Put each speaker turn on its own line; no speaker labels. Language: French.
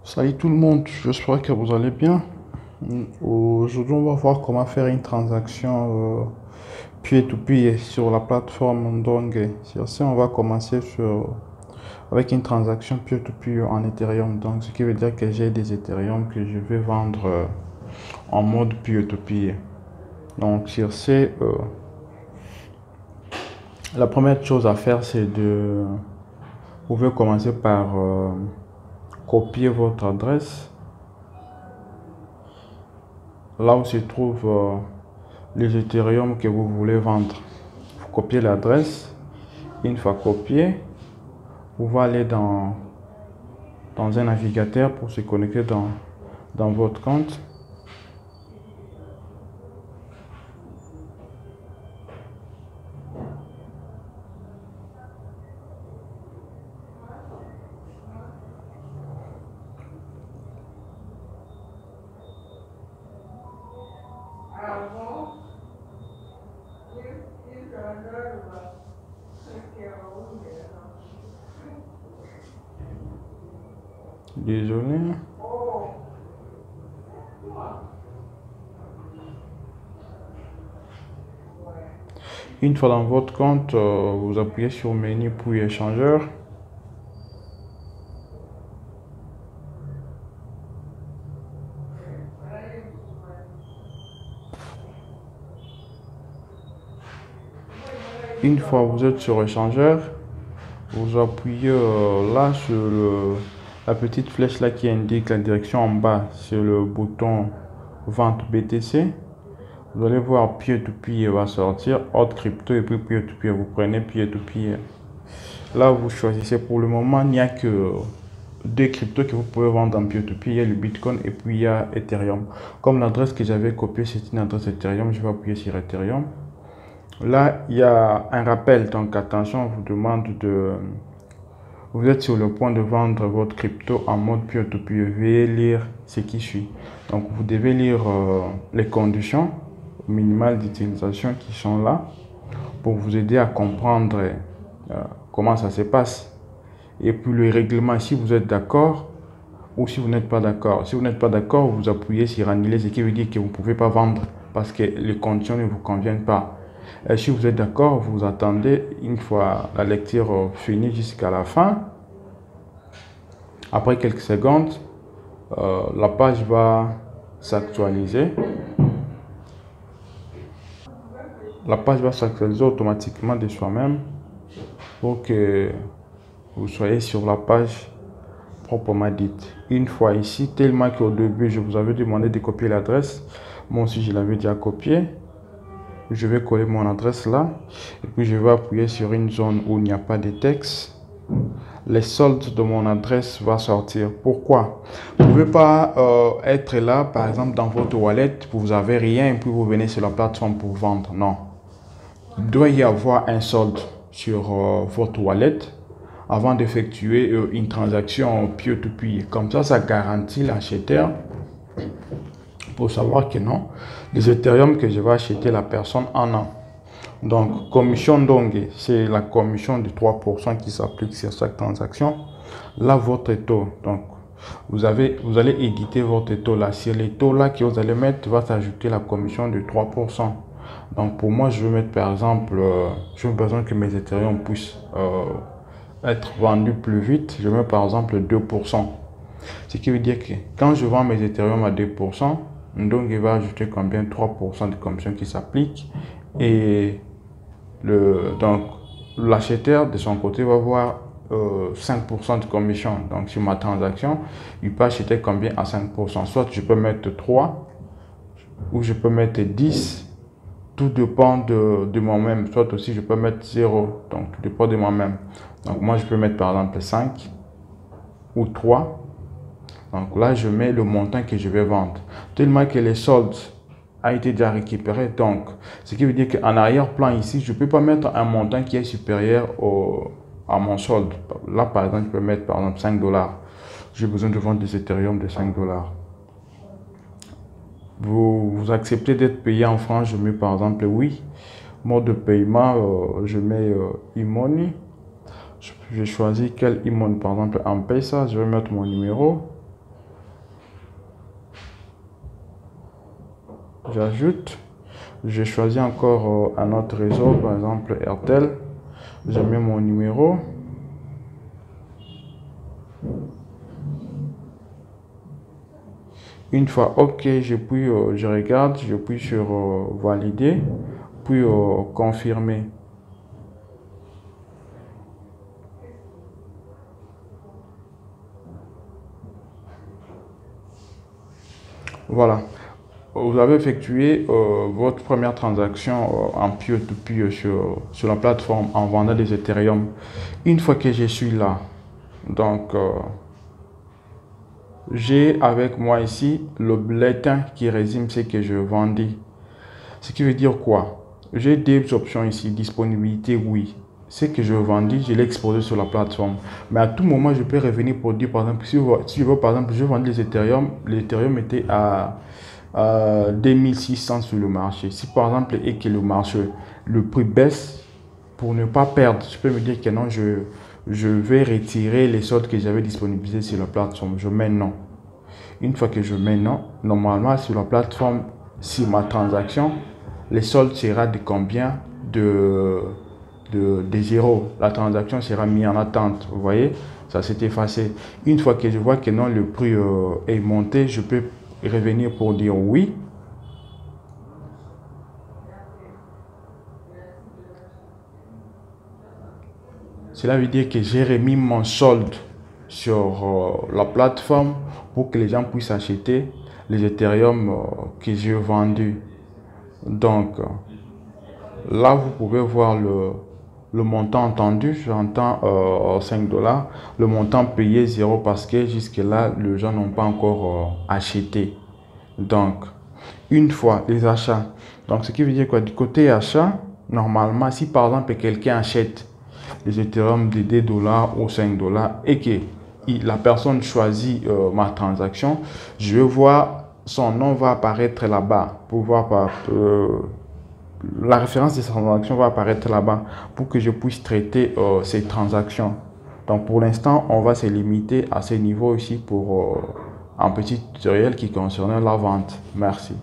Salut tout le monde, j'espère que vous allez bien. Aujourd'hui, on va voir comment faire une transaction peer-to-peer sur la plateforme Ndonge. Sur ce, on va commencer avec une transaction peer-to-peer en Ethereum. Donc, ce qui veut dire que j'ai des Ethereum que je vais vendre en mode peer-to-peer. Donc, sur ce, la première chose à faire, c'est vous pouvez commencer par copier votre adresse là où se trouve les Ethereum que vous voulez vendre. Vous copiez l'adresse. Une fois copié, vous pouvez aller dans un navigateur pour se connecter dans votre compte. Désolé. Une fois dans votre compte, vous appuyez sur menu puis échangeur. Une fois vous êtes sur échangeur, vous appuyez là sur la petite flèche là qui indique la direction en bas, sur le bouton vente BTC. Vous allez voir peer-to-peer va sortir, autre crypto et puis peer-to-peer. Vous prenez peer-to-peer. Là, vous choisissez. Pour le moment, il n'y a que deux cryptos que vous pouvez vendre en peer-to-peer. Il y a le Bitcoin et puis il y a Ethereum. Comme l'adresse que j'avais copiée, c'est une adresse Ethereum, je vais appuyer sur Ethereum. Là, il y a un rappel. Donc, attention, on vous demande de... Vous êtes sur le point de vendre votre crypto en mode peer-to-peer. Veuillez lire ce qui suit. Donc, vous devez lire les conditions minimales d'utilisation qui sont là pour vous aider à comprendre comment ça se passe. Et puis le règlement, si vous êtes d'accord ou si vous n'êtes pas d'accord. Si vous n'êtes pas d'accord, vous appuyez sur annuler, ce qui veut dire que vous ne pouvez pas vendre parce que les conditions ne vous conviennent pas. Et si vous êtes d'accord, vous attendez une fois la lecture finie jusqu'à la fin. Après quelques secondes, la page va s'actualiser. La page va s'actualiser automatiquement de soi-même pour que vous soyez sur la page proprement dite. Une fois ici, tellement qu'au début, je vous avais demandé de copier l'adresse. Moi aussi, je l'avais déjà copié. Je vais coller mon adresse là. Et puis, je vais appuyer sur une zone où il n'y a pas de texte. Les soldes de mon adresse vont sortir. Pourquoi? Vous ne pouvez pas être là, par exemple, dans votre wallet, vous n'avez rien et puis vous venez sur la plateforme pour vendre. Non. Il doit y avoir un solde sur votre wallet avant d'effectuer une transaction peer-to-peer. Comme ça garantit l'acheteur pour savoir que non, les Ethereum que je vais acheter, la personne en a. Donc, commission Ndonge, c'est la commission de 3% qui s'applique sur chaque transaction. Là, votre taux, donc, vous allez éditer votre taux là. Sur les taux là que vous allez mettre, va s'ajouter la commission de 3%. Donc, pour moi, je vais mettre par exemple, j'ai besoin que mes Ethereum puissent être vendus plus vite. Je mets par exemple 2%. Ce qui veut dire que quand je vends mes Ethereum à 2%, donc il va ajouter combien? 3% de commission qui s'applique. Et donc l'acheteur de son côté va voir 5% de commission. Donc sur ma transaction, il peut acheter combien à 5%? Soit je peux mettre 3 ou je peux mettre 10. Tout dépend de moi-même. Soit aussi je peux mettre 0. Donc tout dépend de moi-même. Donc moi je peux mettre par exemple 5 ou 3. Donc là je mets le montant que je vais vendre. Tellement que les soldes a été déjà récupéré. Donc ce qui veut dire qu'en arrière-plan ici, je ne peux pas mettre un montant qui est supérieur à mon solde. Là par exemple, je peux mettre par exemple 5 dollars. J'ai besoin de vendre des Ethereum de 5 dollars. Vous acceptez d'être payé en France, je mets par exemple oui. Mode de paiement, je mets e-money. Je choisis quel e-money, par exemple en Paysa, je vais mettre mon numéro. j'ajoute. Je choisis encore un autre réseau, par exemple Airtel. Je mets mon numéro. Une fois OK, je regarde, je puis sur valider, puis confirmer. Voilà. Vous avez effectué votre première transaction en peer-to-peer sur la plateforme en vendant des Ethereum. Une fois que je suis là, donc j'ai avec moi ici le bulletin qui résume ce que je vendis. Ce qui veut dire quoi? J'ai des options ici, disponibilité, oui. Ce que je vendis, je l'ai exposé sur la plateforme. Mais à tout moment, je peux revenir pour dire, par exemple, si je veux, par exemple, je vendais les Ethereum étaient à 2600 sur le marché. Si par exemple, et que le marché, le prix baisse, pour ne pas perdre, je peux me dire que non, je vais retirer les soldes que j'avais disponibilisés sur la plateforme. Je mets non. Une fois que je mets non, normalement sur la plateforme, sur ma transaction, les soldes sera de combien de 0. La transaction sera mise en attente. Vous voyez, ça s'est effacé. Une fois que je vois que non, le prix est monté, je peux revenir pour dire oui. Cela veut dire que j'ai remis mon solde sur la plateforme pour que les gens puissent acheter les Ethereum que j'ai vendus. Donc, là, vous pouvez voir le montant entendu. J'entends 5 $. Le montant payé 0 parce que jusque-là, les gens n'ont pas encore acheté. Donc, une fois les achats. Donc, ce qui veut dire quoi? Du côté achat, normalement, si par exemple quelqu'un achète les Ethereum de 2 $ ou 5 $ et que la personne choisit ma transaction, je vais voir son nom va apparaître là-bas pour voir la référence de sa transaction va apparaître là-bas pour que je puisse traiter ces transactions. Donc pour l'instant, on va se limiter à ce niveau ici pour un petit tutoriel qui concerne la vente. Merci.